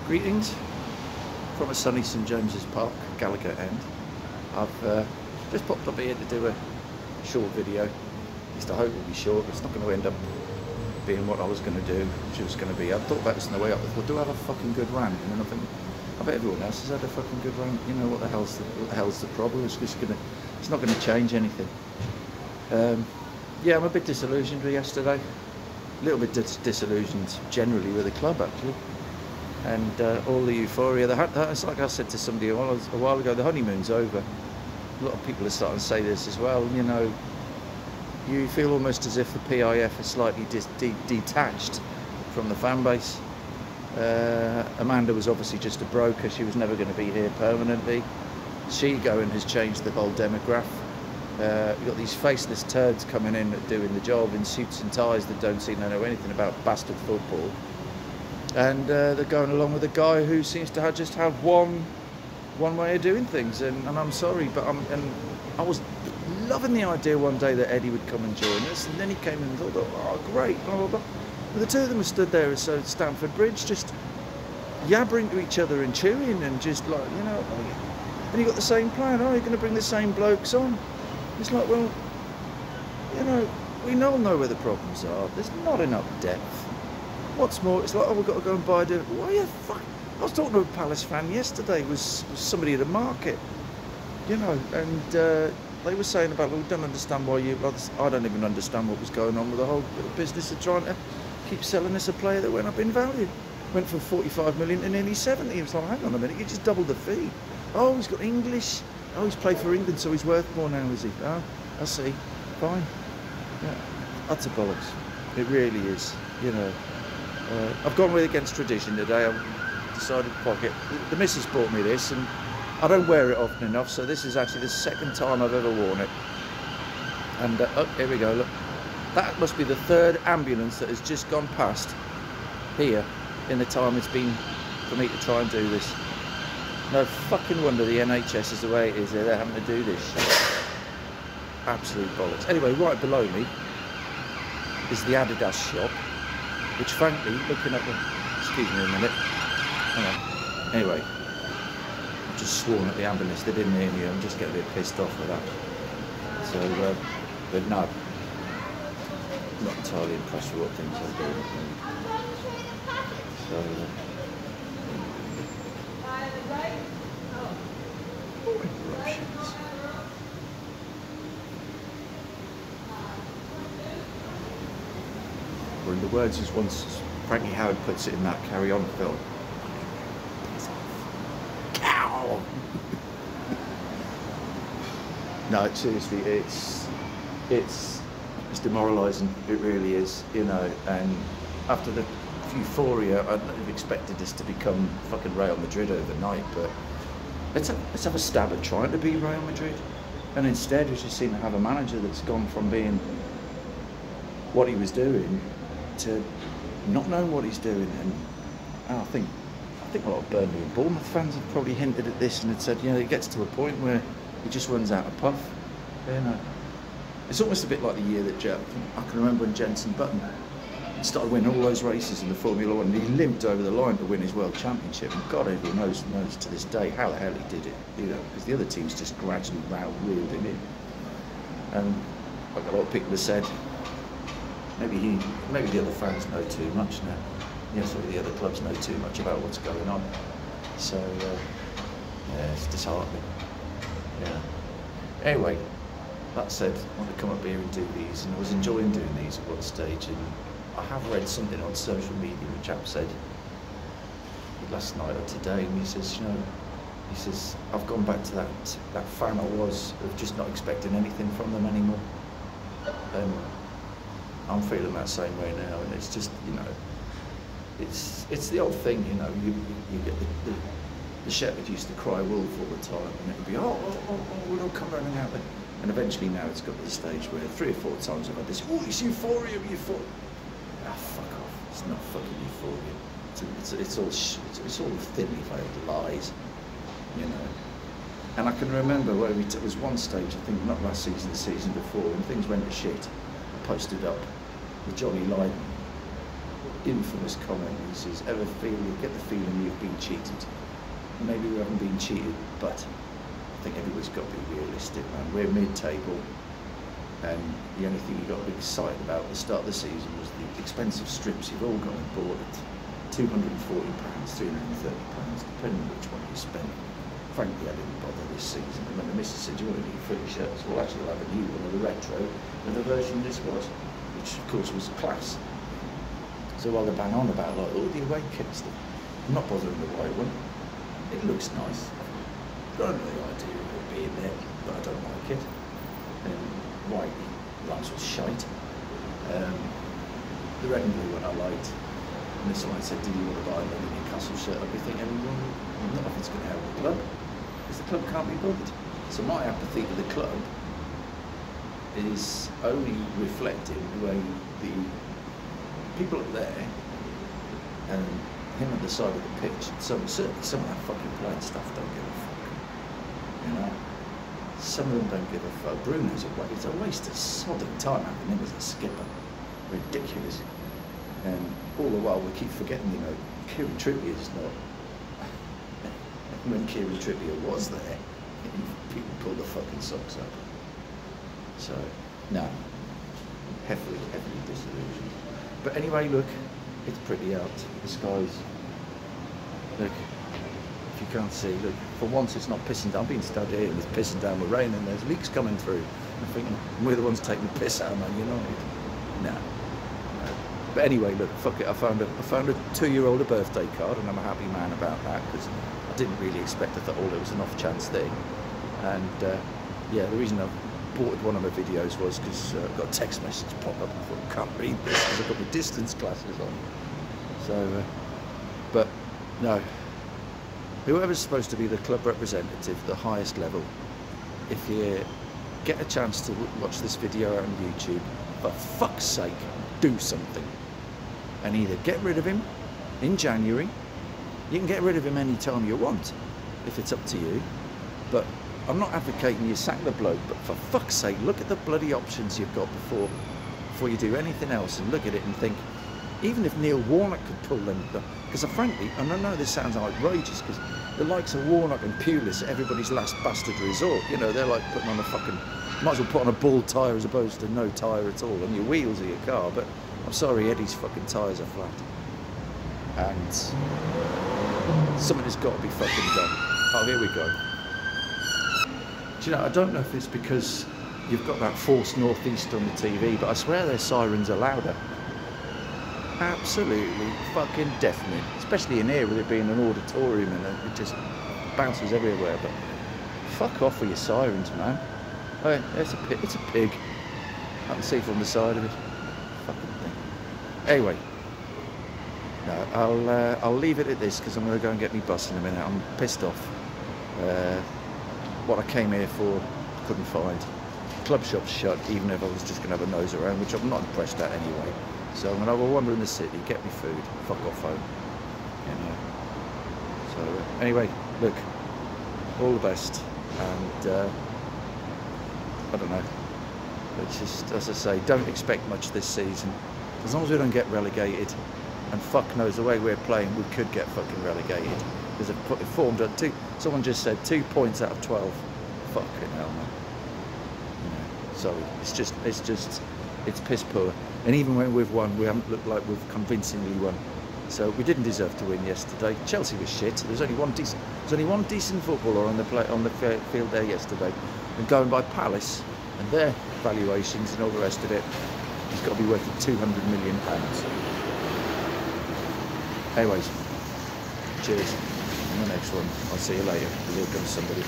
Greetings from a sunny St James's Park, Gallagher End. I've just popped up here to do a short video. At least I hope it'll be short. It's not going to end up being what I was going to do, which was going to be. I thought about this on the way up. I thought, do I have a fucking good rant? And then I think, I bet everyone else has had a fucking good rant. You know, what the hell's the problem? It's not going to change anything. Yeah, I'm a bit disillusioned with yesterday. A little bit disillusioned generally with the club, actually. And all the euphoria. It's like I said to somebody a while ago, the honeymoon's over. A lot of people are starting to say this as well. You know, you feel almost as if the P.I.F is slightly detached from the fan base. Amanda was obviously just a broker. She was never going to be here permanently. She going has changed the whole demographic. You've got these faceless turds coming in doing the job in suits and ties that don't seem to know anything about bastard football. And they're going along with a guy who seems to just have one way of doing things. And I'm sorry, but I was loving the idea one day that Eddie would come and join us. And then he came in and thought, oh, great, blah, blah, blah. But the two of them were stood there at Stamford Bridge, just yabbering to each other and chewing and just like, you know, and you got the same plan. Oh, you're going to bring the same blokes on. It's like, well, you know, we all know where the problems are. There's not enough depth. What's more, it's like, oh, we've got to go and buy the... Why you fuck? I was talking to a Palace fan yesterday, was somebody at a market, you know, and they were saying about, well, we don't understand why you... I don't even understand what was going on with the whole business of trying to keep selling us a player that went up in value. Went from 45 million to nearly 70. It was like, hang on a minute, you just doubled the fee. Oh, he's got English. Oh, he's played for England, so he's worth more now, is he? Oh, I see. Fine. Yeah, that's a bollocks. It really is, you know. I've gone with against tradition today. I've decided to pocket. The missus bought me this, and I don't wear it often enough, so this is actually the second time I've ever worn it. And oh, here we go, look. That must be the third ambulance that has just gone past here in the time it's been for me to try and do this. No fucking wonder the NHS is the way it is. They're having to do this shit. Absolute bollocks. Anyway, right below me is the Adidas shop, which frankly, looking at the... Excuse me a minute. Hang on. Anyway, I've just sworn at the ambulance. They didn't hear me. I'm just getting a bit pissed off with that. So, but no. Not entirely impressed with what things are doing. So, interruptions. Or in the words as once Frankie Howard puts it in that Carry On film, cow. No, seriously, it's demoralising. It really is, you know. And after the euphoria, I'd have expected this to become fucking Real Madrid overnight, but let's have a stab at trying to be Real Madrid. And instead, we just seem to have a manager that's gone from being what he was doing to not knowing what he's doing. And I think a lot of Burnley and Bournemouth fans have probably hinted at this and had said, you know, it gets to a point where he just runs out of puff. You know, it's almost a bit like the year that I can remember when Jenson Button started winning all those races in the Formula One, and he limped over the line to win his World Championship. And God, everyone knows to this day how the hell he did it, you know, because the other teams just gradually reeled him in. And like a lot of people have said, maybe the other fans know too much now. Yes, the other clubs know too much about what's going on. So yeah, it's disheartening. Yeah. Anyway, that said, I want to come up here and do these, and I was enjoying doing these at one stage. And I have read something on social media. A chap said last night or today, and he says, you know, he says, I've gone back to that fan I was of just not expecting anything from them anymore. I'm feeling that same way now, and it's just, you know, it's the old thing, you know. You get the shepherd used to cry wolf all the time, and it would be we'll all come running out there. And eventually now it's got to the stage where 3 or 4 times I've had this, oh, it's euphoria. Ah, fuck off. It's not fucking euphoria. It's all thinly veiled lies, you know. And I can remember where it was one stage, I think not last season, the season before, when things went to shit. I posted up with Johnny Lydon infamous comment. He says, ever get the feeling you've been cheated? Maybe we haven't been cheated, but I think everybody's got to be realistic, man. We're mid-table, and the only thing you got to be excited about at the start of the season was the expensive strips you've all gone and bought at £240, £330, depending on which one you spend. Frankly, I didn't bother this season, and when the missus said, "You want a new footy shirt?" I said, "Well, actually, I'll have a new one of the retro, and the version this was," which of course was class. So while they bang on about like all the away kit stuff, I'm not bothering the white one. It looks nice. I've got no idea of it being there, but I don't like it. And white rhymes with shite. The red and blue one I liked. And if someone said, "Do you want to buy another Newcastle shirt?" I'd be thinking, well, not if it's going to help the club, because the club can't be bothered. So my apathy to the club is only reflecting the way the people up there and him at the side of the pitch, certainly some of that fucking playing stuff don't give a fuck. You know? Some of them don't give a fuck. Bruno's it's a waste of sodding time having him as a skipper. Ridiculous. And all the while we keep forgetting, you know, Kieran Trippier's not. When Kieran Trippier was there, people pulled the fucking socks up. So, no. Heavily disillusioned. But anyway, look, it's pretty out. The skies. Look, if you can't see, look, for once it's not pissing down. I'm being stood here and it's pissing down with rain and there's leaks coming through. I'm thinking, we're the ones taking the piss out of Man United. No. But anyway, look, fuck it, I found a 2-year-old a birthday card, and I'm a happy man about that, because I didn't really expect it. I thought, oh, it was an off-chance thing. And yeah, the reason I bought one of my videos was because I got a text message pop up. I thought, I can't read this because I've got my distance glasses on. So, but no, whoever's supposed to be the club representative, the highest level, if you get a chance to watch this video out on YouTube, for fuck's sake, do something. And either get rid of him in January. You can get rid of him any time you want, if it's up to you. But I'm not advocating you sack the bloke, but for fuck's sake, look at the bloody options you've got before you do anything else, and look at it and think, even if Neil Warnock could pull them, because frankly, and I know this sounds outrageous, because the likes of Warnock and Pulis are everybody's last bastard resort. You know, they're like putting on a fucking, might as well put on a bald tyre as opposed to no tyre at all on your wheels of your car. But I'm sorry, Eddie's fucking tyres are flat, and something has got to be fucking done. Oh, here we go. Do you know, I don't know if it's because you've got that forced northeast on the TV, but I swear their sirens are louder. Absolutely fucking deafening, especially in here with it being an auditorium and it just bounces everywhere. But fuck off with your sirens, man. Oh, it's a pig. I can see from the side of it. Fucking thing. Anyway, no, I'll leave it at this because I'm going to go and get me bus in a minute. I'm pissed off. What I came here for, I couldn't find. Club shop's shut, even if I was just going to have a nose around, which I'm not impressed at anyway. So I'm going to have a wander in the city, get me food, fuck off home. You know. So anyway, look, all the best, and I don't know. It's just, as I say, don't expect much this season. As long as we don't get relegated, and fuck knows the way we're playing, we could get fucking relegated. Because it formed at someone just said 2 points out of 12. Fucking hell, man. You know, sorry, it's piss poor. And even when we've won, we haven't looked like we've convincingly won. So we didn't deserve to win yesterday. Chelsea was shit. There's only one decent footballer on the field there yesterday. And going by Palace and their valuations and all the rest of it, he's got to be worth £200 million. Anyways, cheers. On the next one, I'll see you later. Here comes somebody.